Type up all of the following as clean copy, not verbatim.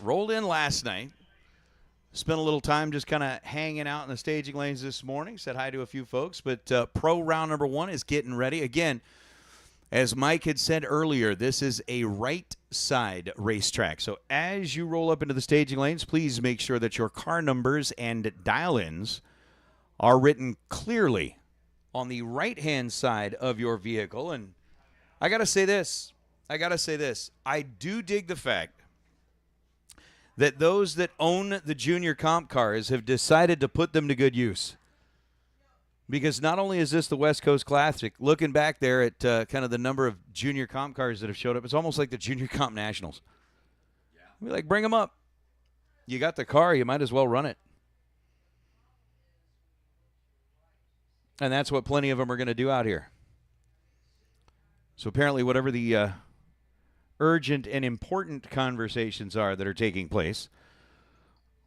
rolled in last night. Spent a little time just kind of hanging out in the staging lanes this morning. Said hi to a few folks. But pro round number 1 is getting ready. Again, as Mike had said earlier, this is a right side racetrack. So as you roll up into the staging lanes, please make sure that your car numbers and dial-ins are written clearly on the right-hand side of your vehicle. And I got to say this. I do dig the fact that those that own the junior comp cars have decided to put them to good use. Because not only is this the West Coast Classic, looking back there at kind of the number of junior comp cars that have showed up, it's almost like the junior comp nationals. Yeah. We're like, bring them up. You got the car, you might as well run it. And that's what plenty of them are going to do out here. So apparently whatever the urgent and important conversations are that are taking place,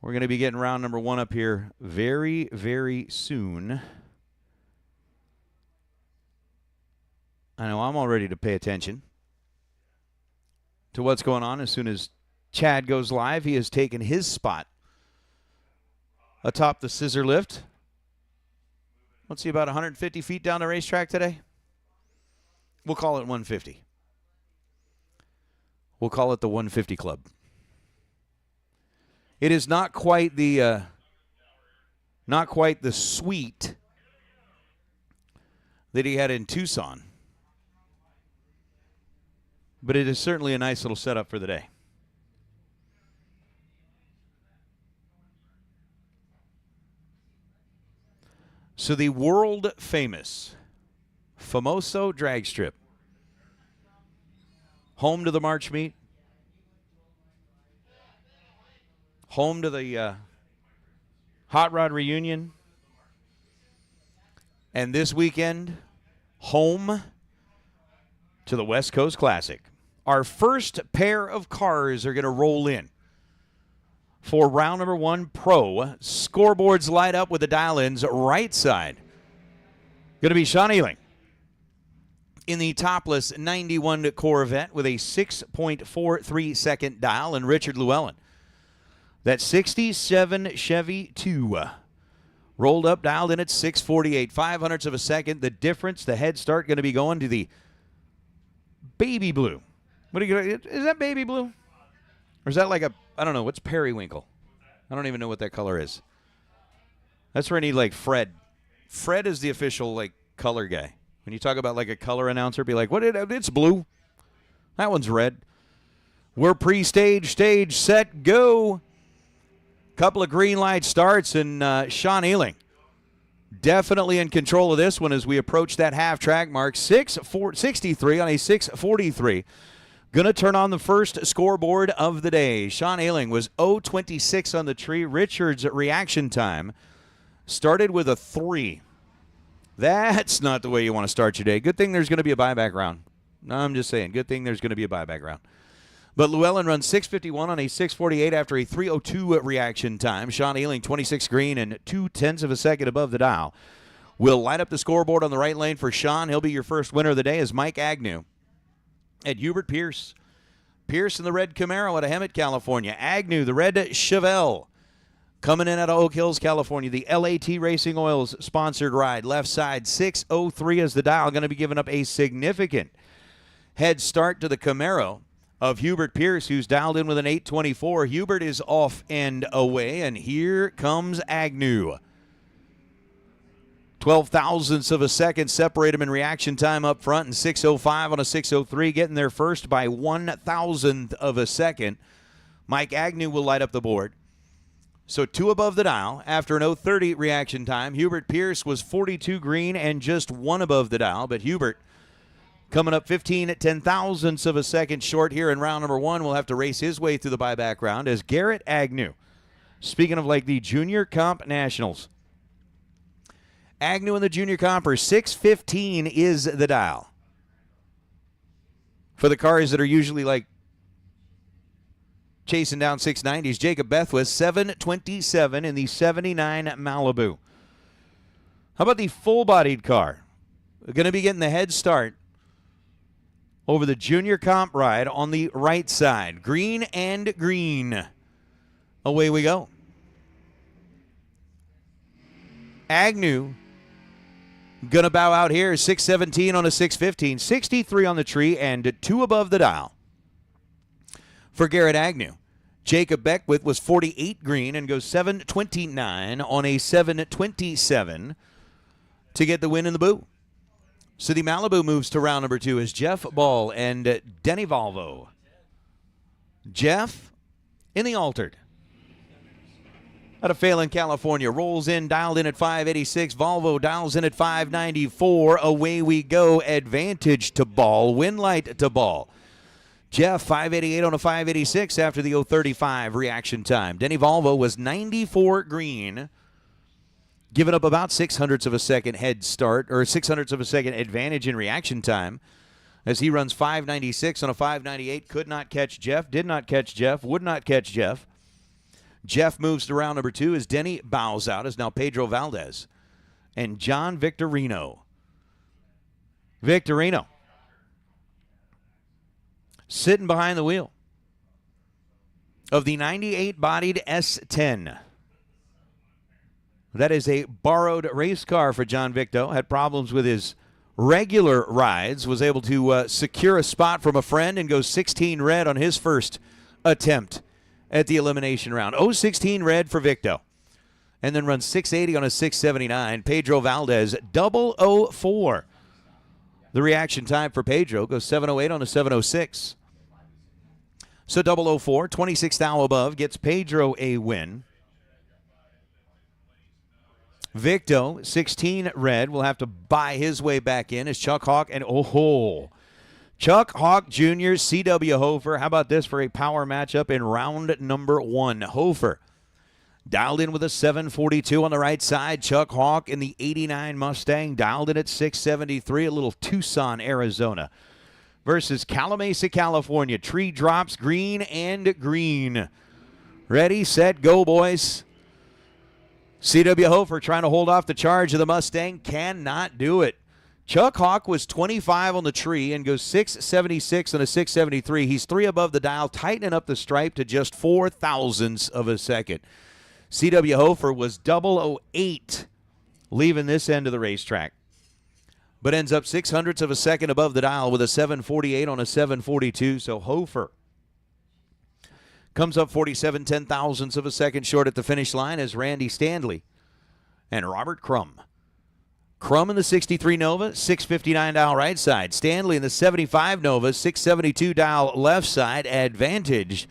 we're going to be getting round number 1 up here very, very soon. I know I'm all ready to pay attention to what's going on. As soon as Chad goes live, he has taken his spot atop the scissor lift. Let's see, about 150 feet down the racetrack today. We'll call it 150. We'll call it the 150 Club. It is not quite the suite that he had in Tucson, but it is certainly a nice little setup for the day. So the world famous Famoso Drag Strip, home to the March Meet, home to the Hot Rod Reunion, and this weekend, home to the West Coast Classic. Our first pair of cars are going to roll in for round number 1 pro. Scoreboards light up with the dial-ins right side. Going to be Sean Ealing in the topless 91 Corvette with a 6.43 second dial, and Richard Llewellyn, that 67 Chevy 2, rolled up, dialed in at 648, 0.05 of a second. The difference, the head start, going to be going to the baby blue. What are you gonna, is that baby blue? Or is that like a, I don't know, what's periwinkle? I don't even know what that color is. That's where I need like Fred. Fred is the official like color guy. When you talk about like a color announcer, be like, what? It's blue. That one's red. We're pre-stage, stage, set, go. Couple of green light starts, and Sean Ealing definitely in control of this one as we approach that half track mark. 6:63 on a 6:43. Going to turn on the first scoreboard of the day. Sean Ealing was 0.26 on the tree. Richard's reaction time started with a 3. That's not the way you want to start your day. Good thing there's going to be a buyback round. No, I'm just saying. Good thing there's going to be a buyback round. But Llewellyn runs 6:51 on a 6:48 after a 3:02 reaction time. Sean Ealing, 26 green and 0.2 of a second above the dial. We'll light up the scoreboard on the right lane for Sean. He'll be your first winner of the day as Mike Agnew at Hubert Pierce. Pierce in the red Camaro out of Hemet, California. Agnew, the red Chevelle, coming in out of Oak Hills, California. The LAT Racing Oils sponsored ride. Left side, 6:03 as the dial. Going to be giving up a significant head start to the Camaro of Hubert Pierce, who's dialed in with an 8:24. Hubert is off and away, and here comes Agnew. 0.12 of a second separate him in reaction time up front, and 6:05 on a 6:03, getting there first by 1,000th of a second. Mike Agnew will light up the board. So 2 above the dial after an 0:30 reaction time. Hubert Pierce was 42 green and just 1 above the dial, but Hubert coming up 15/10,000ths of a second short here in round number 1. Will have to race his way through the buyback round as Garrett Agnew, speaking of like the Junior Comp Nationals, Agnew in the Junior Comper, 6:15 is the dial. For the cars that are usually like chasing down 690s, Jacob Bethwith, 7:27 in the 79 Malibu. How about the full-bodied car? Going to be getting the head start over the Junior Comp ride on the right side. Green and green. Away we go. Agnew gonna bow out here. 617 on a 615. 63 on the tree and 2 above the dial. For Garrett Agnew, Jacob Beckwith was 48 green and goes 729 on a 727 to get the win in the boo. City Malibu moves to round number 2 as Jeff Ball and Denny Volvo. Jeff in the altered. Out of Phelan, California, rolls in, dialed in at 586. Volvo dials in at 594. Away we go. Advantage to Ball. Win light to Ball. Jeff, 588 on a 586 after the 035 reaction time. Denny Volvo was 94 green, giving up about 600ths of a second head start, or 600ths of a second advantage in reaction time, as he runs 596 on a 598. Could not catch Jeff, did not catch Jeff, would not catch Jeff. Jeff moves to round number 2 as Denny bows out, as now Pedro Valdez and John Victorino. Victorino sitting behind the wheel of the 98-bodied S10. That is a borrowed race car for John Victo. Had problems with his regular rides. Was able to secure a spot from a friend and go 16 red on his first attempt at the elimination round. 016 red for Victo. And then runs 680 on a 679. Pedro Valdez, 004. The reaction time for Pedro goes 708 on a 706. So 004, 26 thou above, gets Pedro a win. Victo, 16 red, will have to buy his way back in as Chuck Hawk and Chuck Hawk Jr., C.W. Hofer. How about this for a power matchup in round number 1? Hofer dialed in with a 742 on the right side. Chuck Hawk in the 89 Mustang dialed in at 673, a little Tucson, Arizona. Versus Calamasa, California. Tree drops green and green. Ready, set, go, boys. C.W. Hofer trying to hold off the charge of the Mustang. Cannot do it. Chuck Hawk was 25 on the tree and goes 676 and a 673. He's 3 above the dial, tightening up the stripe to just 4 thousandths of a second. C.W. Hofer was 008 leaving this end of the racetrack, but ends up 600ths of a second above the dial with a 748 on a 742. So Hofer comes up 47 ten-thousandths of a second short at the finish line as Randy Stanley and Robert Crum. Crum in the 63 Nova, 659 dial right side. Stanley in the 75 Nova, 672 dial left side. Advantage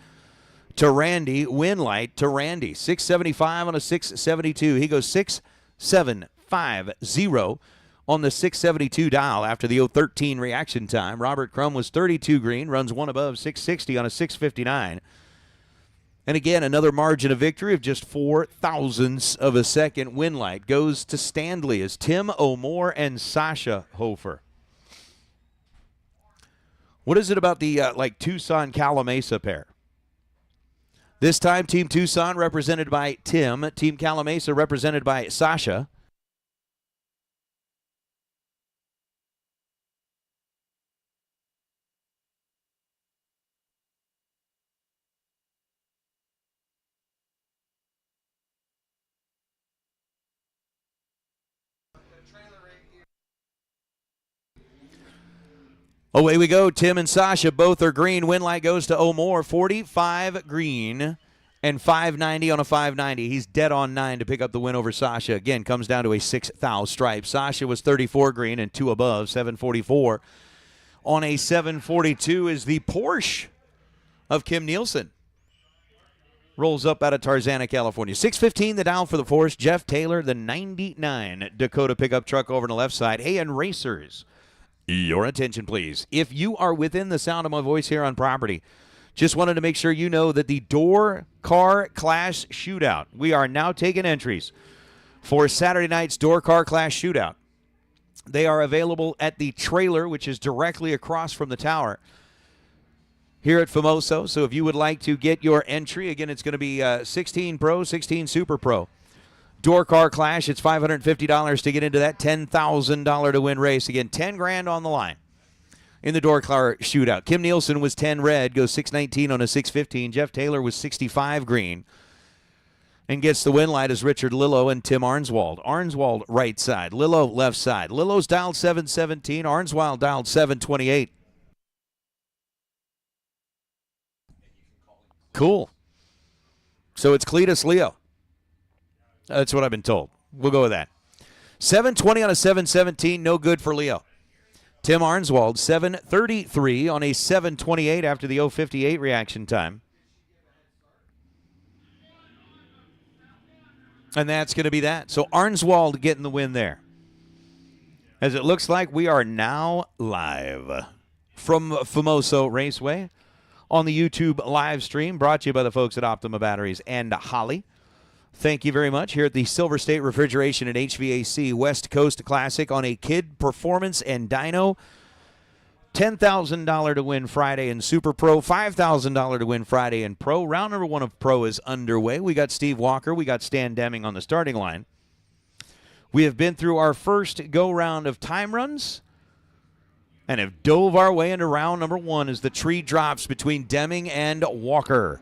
to Randy. Win light to Randy. 675 on a 672. He goes 6750 on the 672 dial after the 013 reaction time. Robert Crum was 32 green, runs 1 above, 660 on a 659. And again, another margin of victory of just 4 thousandths of a second. Win light goes to Stanley as Tim O'More and Sasha Hofer. What is it about the Tucson Calamasa pair? This time, Team Tucson represented by Tim, Team Calamasa represented by Sasha. Away we go. Tim and Sasha both are green. Win light goes to O'More. 45 green and 590 on a 590. He's dead on 9 to pick up the win over Sasha. Again, comes down to a 6 thou stripe. Sasha was 34 green and 2 above, 744. On a 742 is the Porsche of Kim Nielsen. Rolls up out of Tarzana, California. 615 the dial for the Porsche. Jeff Taylor, the 99 Dakota pickup truck over on the left side. Hey, and racers, your attention, please. If you are within the sound of my voice here on property, just wanted to make sure you know that the Door Car Clash Shootout, we are now taking entries for Saturday night's Door Car Clash Shootout. They are available at the trailer, which is directly across from the tower here at Famoso. So if you would like to get your entry, again, it's going to be 16 Pro, 16 Super Pro. Door Car Clash, it's $550 to get into that $10,000 to win race. Again, 10 grand on the line in the Door Car Shootout. Kim Nielsen was 10 red, goes 619 on a 615. Jeff Taylor was 65 green And gets the win light is Richard Lillo and Tim Arnswald. Arnswald right side, Lillo left side. Lillo's dialed 717, Arnswald dialed 728. Cool. So it's Cletus Leo. That's what I've been told. We'll go with that. 720 on a 717, no good for Leo. Tim Arnswald, 733 on a 728 after the 058 reaction time. And that's going to be that. So Arnswald getting the win there. As it looks like we are now live from Famoso Raceway on the YouTube live stream, brought to you by the folks at Optima Batteries and Holly. Thank you very much. Here at the Silver State Refrigeration and HVAC West Coast Classic on a Kid Performance and Dyno. $10,000 to win Friday in Super Pro, $5,000 to win Friday in Pro. Round number 1 of Pro is underway. We got Steve Walker. We got Stan Deming on the starting line. We have been through our first go-round of time runs and have dove our way into round number 1 as the tree drops between Deming and Walker.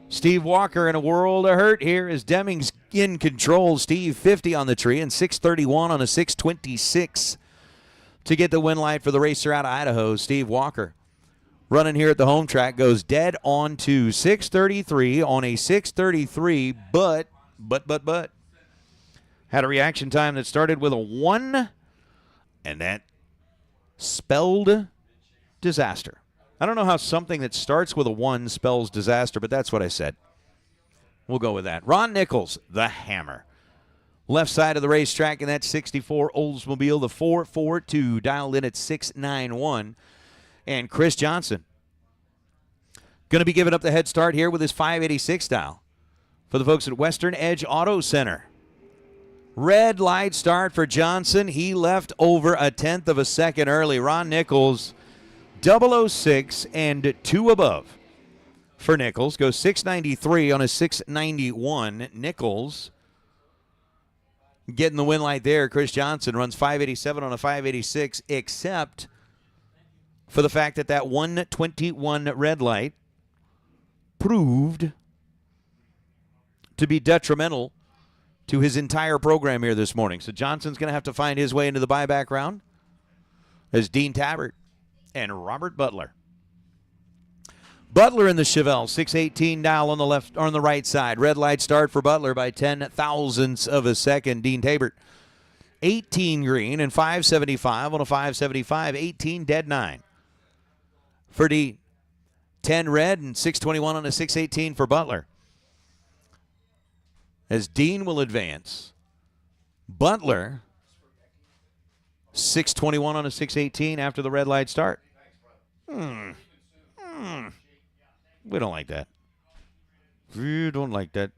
Steve Walker in a world of hurt here as Deming's in control. Steve 50 on the tree and 631 on a 626 to get the win light for the racer out of Idaho. Steve Walker running here at the home track goes dead on to 633 on a 633, but had a reaction time that started with a 1, and that spelled disaster. I don't know how something that starts with a 1 spells disaster, but that's what I said. We'll go with that. Ron Nichols, the hammer. Left side of the racetrack in that 64 Oldsmobile, the 442, dialed in at 691. And Chris Johnson going to be giving up the head start here with his 586 dial for the folks at Western Edge Auto Center. Red light start for Johnson. He left over a 1/10 of a second early. Ron Nichols 006 and 2 above for Nichols. Goes 693 on a 691. Nichols getting the win light there. Chris Johnson runs 587 on a 586, except for the fact that that 121 red light proved to be detrimental to his entire program here this morning. So Johnson's going to have to find his way into the buyback round as Dean Tabbert and Robert Butler. Butler in the Chevelle, 618 dial on the left, on the right side. Red light start for Butler by 10,000ths of a second. Dean Tabbert, 18 green and 575 on a 575. 18 dead 9 for Dean. 10 red and 621 on a 618 for Butler. As Dean will advance, Butler 621 on a 618 after the red light start. We don't like that. We don't like that.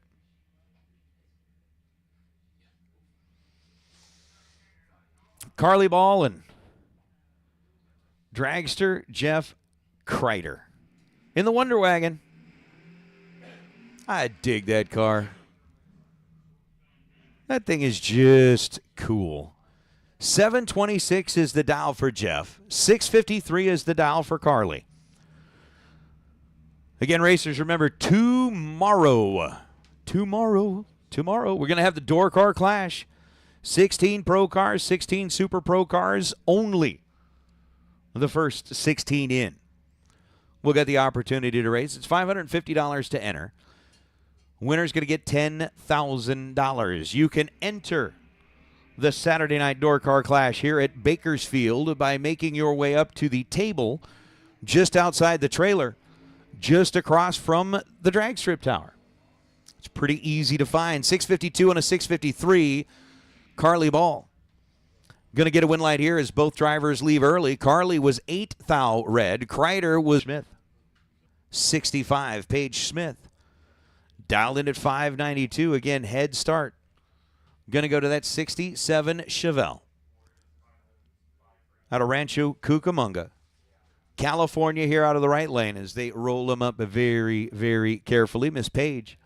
Carly Ball and dragster Jeff Kreider in the Wonder Wagon. I dig that car. That thing is just cool. 726 is the dial for Jeff. 653 is the dial for Carly. Again, racers, remember, tomorrow, we're going to have the Door Car Clash. 16 Pro cars, 16 Super Pro cars, only the first 16 in will get the opportunity to race. It's $550 to enter. Winner's going to get $10,000. You can enter the Saturday Night Door Car Clash here at Bakersfield by making your way up to the table just outside the trailer, just across from the drag strip tower. It's pretty easy to find. 652 and a 653, Carly Ball. Going to get a win light here as both drivers leave early. Carly was 8 thou red. Kreider was Smith. 65, Paige Smith. Dialed in at 592. Again, head start. Going to go to that 67 Chevelle out of Rancho Cucamonga, California, here out of the right lane as they roll them up very, very carefully. Miss Page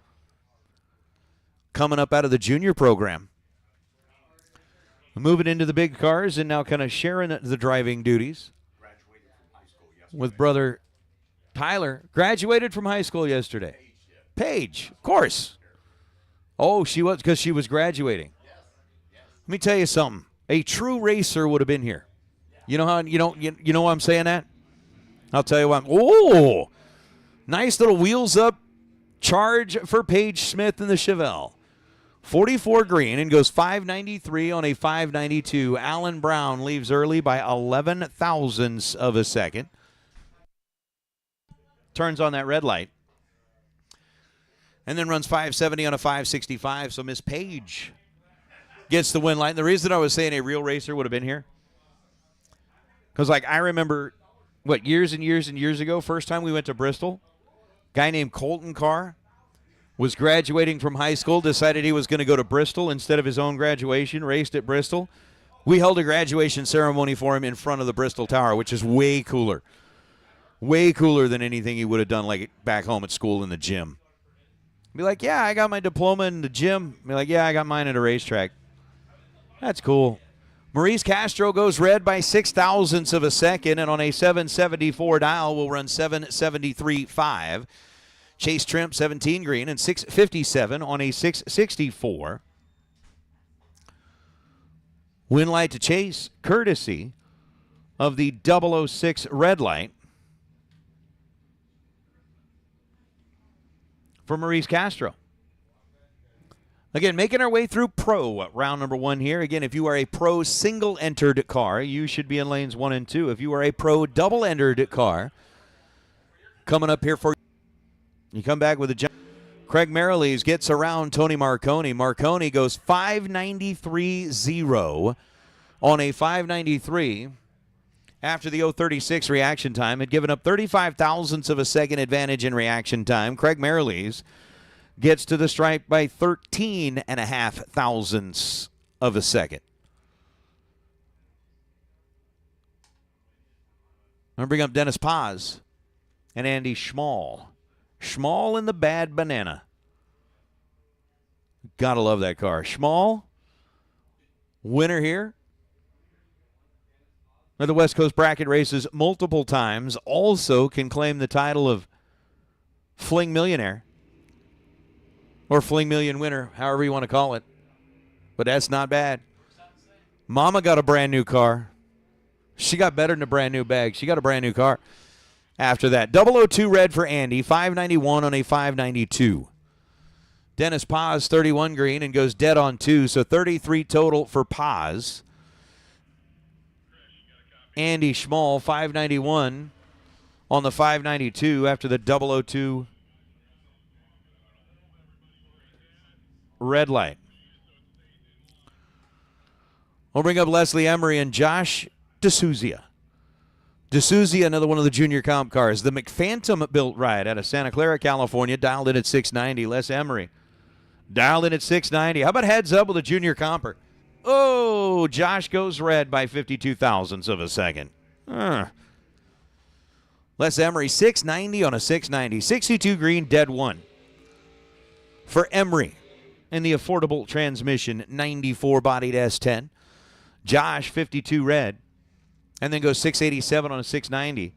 coming up out of the junior program. Moving into the big cars and now kind of sharing the driving duties with brother Tyler. Graduated from high school yesterday. Paige, of course. Oh, she was, because she was graduating. Let me tell you something. A true racer would have been here. You know how you know why I'm saying that? I'll tell you why. Oh, nice little wheels up charge for Paige Smith in the Chevelle. 44 green and goes 593 on a 592. Alan Brown leaves early by 11 thousandths of a second. Turns on that red light. And then runs 570 on a 565. So Miss Page gets the win light. And the reason I was saying a real racer would have been here, because like I remember, years and years and years ago, first time we went to Bristol, guy named Colton Carr was graduating from high school, decided he was going to go to Bristol instead of his own graduation, raced at Bristol. We held a graduation ceremony for him in front of the Bristol Tower, which is way cooler. Way cooler than anything he would have done like back home at school in the gym. Be like, yeah, I got my diploma in the gym. Be like, yeah, I got mine at a racetrack. That's cool. Maurice Castro goes red by 6 thousandths of a second, and on a 774 dial will run 773.5. Chase Trimp, 17 green, and 657 on a 664. Win light to Chase, courtesy of the 006 red light for Maurice Castro. Again, making our way through Pro round number 1 here. Again, if you are a Pro single-entered car, you should be in lanes 1 and 2. If you are a Pro double-entered car, coming up here for you come back with a jump. Craig Mariles gets around Tony Marconi. Marconi goes 593.0 on a 593 after the 036 reaction time. Had given up 35 thousandths of a second advantage in reaction time. Craig Mariles gets to the stripe by 13.5 thousandths of a second. I'm going to bring up Dennis Paz and Andy Schmall. Schmall in the Bad Banana. Gotta love that car. Schmall, winner here of the West Coast Bracket races multiple times. Also can claim the title of Fling Millionaire. Or Fling Million winner, however you want to call it. But that's not bad. Mama got a brand new car. She got better than a brand new bag. She got a brand new car. After that, 002 red for Andy, 591 on a 592. Dennis Paz, 31 green, and goes dead on 2, so 33 total for Paz. Andy Schmall, 591 on the 592 after the 002 red light. We'll bring up Leslie Emery and Josh D'Souza. D'Souza, another one of the junior comp cars. The McPhantom built ride out of Santa Clara, California, dialed in at 690. Les Emery dialed in at 690. How about heads up with a junior comper? Oh, Josh goes red by 52 thousandths of a second. Les Emery, 690 on a 690. 62 green, dead 1. For Emery in the affordable transmission, 94 bodied S10. Josh, 52 red. And then goes 687 on a 690.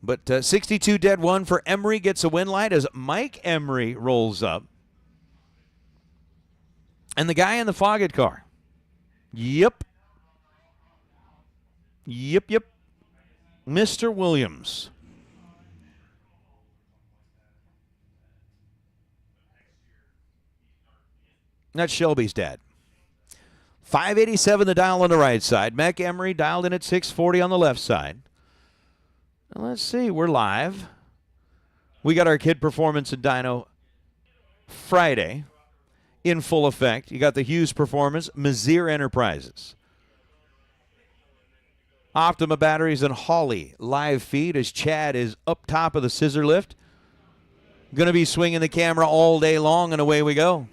But 62 dead 1 for Emery gets a win light as Mike Emery rolls up. And the guy in the Foggett car. Yep. Mr. Williams. That's Shelby's dad. 587 the dial on the right side. Mike Emery dialed in at 640 on the left side. Now let's see. We're live. We got our kid performance at Dyno Friday in full effect. You got the Hughes performance, Mazir Enterprises. Optima Batteries and Hawley live feed as Chad is up top of the scissor lift. Going to be swinging the camera all day long, and away we go.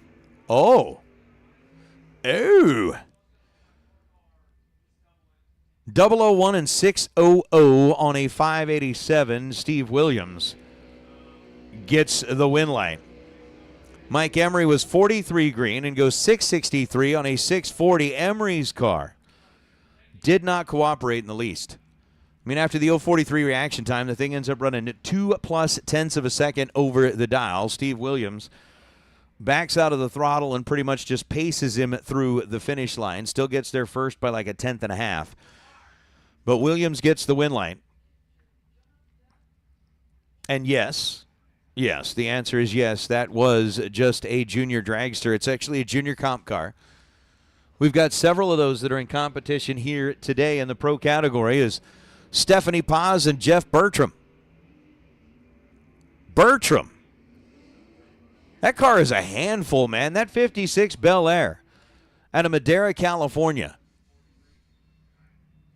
Oh. 001 and 600 on a 587. Steve Williams gets the win light. Mike Emery was 43 green and goes 663 on a 640. Emery's car did not cooperate in the least. I mean, after the 043 reaction time, the thing ends up running at 2 plus tenths of a second over the dial. Steve Williams backs out of the throttle and pretty much just paces him through the finish line. Still gets there first by like a tenth and a half. But Williams gets the win line. And yes, the answer is yes. That was just a junior dragster. It's actually a junior comp car. We've got several of those that are in competition here today in the pro category is Stephanie Paz and Jeff Bertram. That car is a handful, man. That 56 Bel Air out of Madera, California.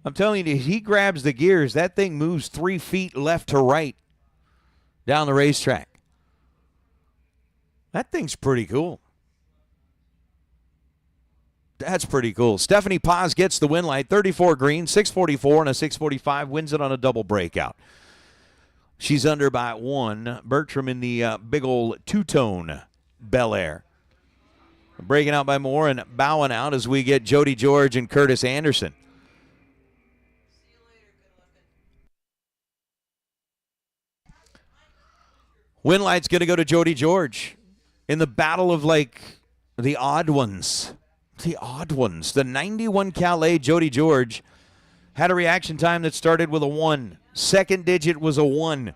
I'm telling you, he grabs the gears. That thing moves 3 feet left to right down the racetrack. That thing's pretty cool. That's pretty cool. Stephanie Paz gets the win light, 34 green, 644 and a 645, wins it on a double breakout. She's under by 1. Bertram in the big old two-tone Bel Air. Breaking out by more and bowing out as we get Jody George and Curtis Anderson. Win light's going to go to Jody George in the battle of, like, the odd ones. The 91 Calais Jody George had a reaction time that started with a 1. Second digit was a 1.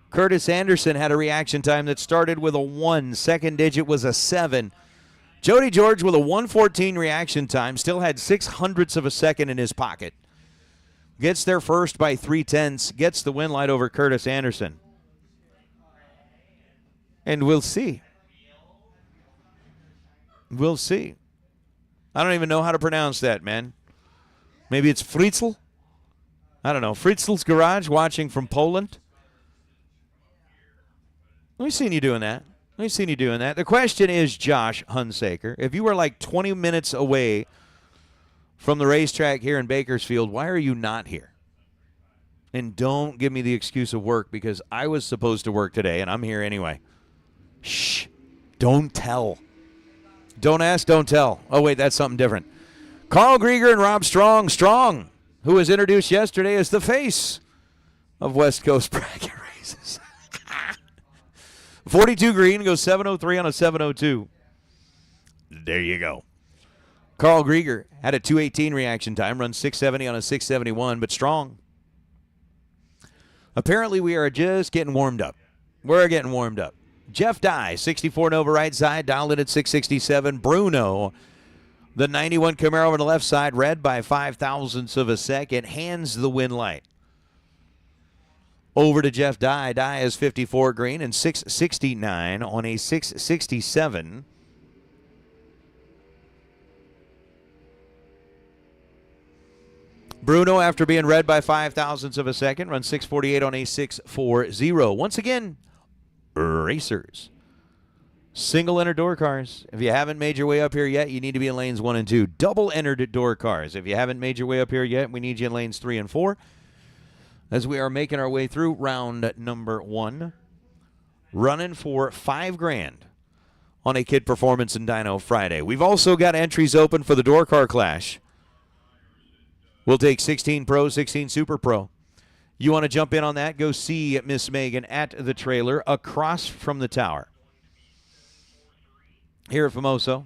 Curtis Anderson had a reaction time that started with a 1. Second digit was a 7. Jody George with a 1:14 reaction time still had 0.06 of a second in his pocket. Gets there first by 0.3, gets the win light over Curtis Anderson. And we'll see. I don't even know how to pronounce that, man. Maybe it's Fritzl? I don't know. Fritzl's Garage watching from Poland. We've seen you doing that. The question is, Josh Hunsaker, if you were like 20 minutes away from the racetrack here in Bakersfield, why are you not here? And don't give me the excuse of work because I was supposed to work today and I'm here anyway. Shh. Don't tell. Don't ask, don't tell. Oh, wait, that's something different. Carl Grieger and Rob Strong. Strong, who was introduced yesterday as the face of West Coast bracket races. 42 green, goes 703 on a 702. There you go. Carl Grieger had a 218 reaction time, runs 670 on a 671, but Strong. Apparently, we are just getting warmed up. We're getting warmed up. Jeff Dye, 64 Nova right side, dialed in at 667. Bruno, the 91 Camaro on the left side, red by 0.005 of a second, hands the win light over to Jeff Dye. Dye is 54 green and 669 on a 667. Bruno, after being red by 0.005 of a second, runs 648 on a 640. Once again, racers. Single entered door cars. If you haven't made your way up here yet, you need to be in lanes 1 and 2. Double entered door cars. If you haven't made your way up here yet, we need you in lanes 3 and 4. As we are making our way through round number 1. Running for $5,000 on a Kid Performance and Dyno Friday. We've also got entries open for the Door Car Clash. We'll take 16 Pro, 16 Super Pro. You want to jump in on that? Go see Miss Megan at the trailer across from the tower here at Famoso.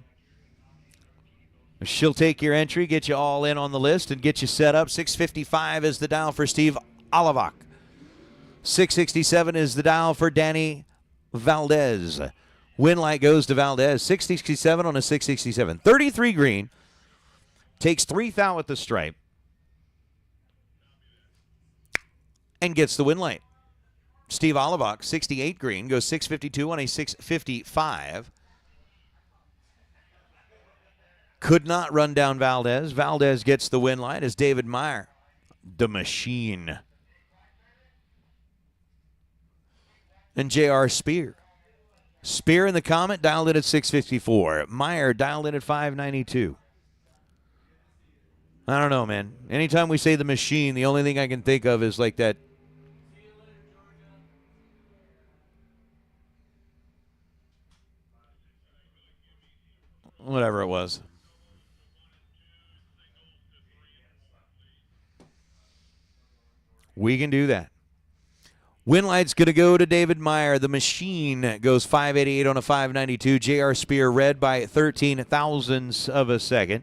She'll take your entry, get you all in on the list, and get you set up. 655 is the dial for Steve Alavac. 667 is the dial for Danny Valdez. Win light goes to Valdez. 667 on a 667. 33 green. Takes 3 thou at the stripe. And gets the win light. Steve Alavac, 68 green, goes 652 on a 655. Could not run down Valdez. Valdez gets the win light as David Meyer, the machine. And J.R. Spear. Spear in the Comet dialed in at 654. Meyer dialed in at 592. I don't know, man. Anytime we say the machine, the only thing I can think of is like that. Whatever it was. We can do that. Win light's going to go to David Meyer. The machine goes 588 on a 592. J.R. Spear red by 13 thousandths of a second.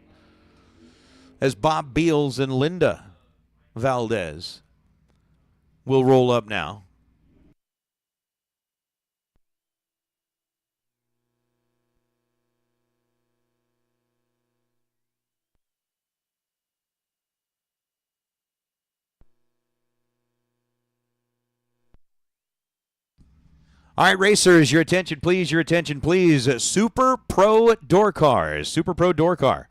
As Bob Beals and Linda Valdez will roll up now. All right, racers, your attention, please. Your attention, please. Super Pro Door Cars. Super Pro Door Car.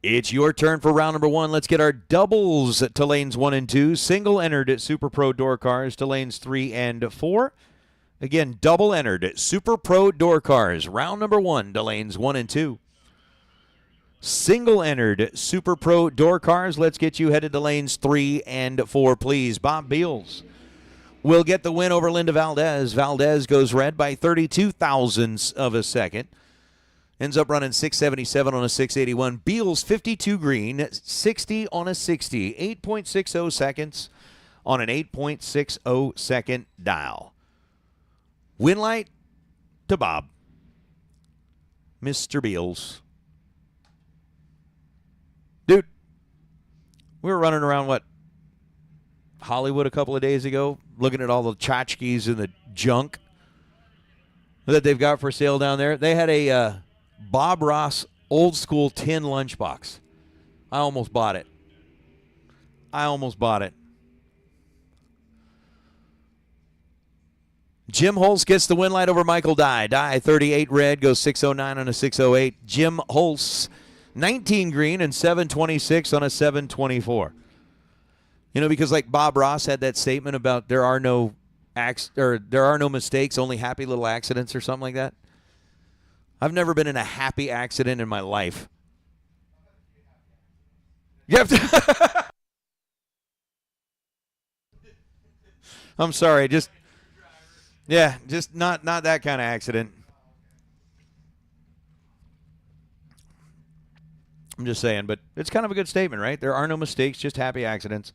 It's your turn for round number one. Let's get our doubles to lanes 1 and 2. Single entered at Super Pro Door Cars to lanes 3 and 4. Again, double entered at Super Pro Door Cars. Round number 1 to lanes 1 and 2. Single entered Super Pro Door Cars. Let's get you headed to lanes 3 and 4, please. Bob Beals will get the win over Linda Valdez. Valdez goes red by 32 thousandths of a second. Ends up running 677 on a 681. Beals 52 green, 60 on a 60. 8.60 seconds on an 8.60 second dial. Win light to Bob. Mr. Beals. Dude, we were running around, what, Hollywood a couple of days ago, looking at all the tchotchkes and the junk that they've got for sale down there. They had a Bob Ross old school tin lunchbox. I almost bought it. Jim Holtz gets the win light over Michael Dye. Dye 38 red, goes 609 on a 608. Jim Holtz 19 green and 726 on a 724. You know, because like Bob Ross had that statement about there are no mistakes, only happy little accidents or something like that. I've never been in a happy accident in my life. You have to I'm sorry, just not that kind of accident. I'm just saying, but it's kind of a good statement, right? There are no mistakes, just happy accidents.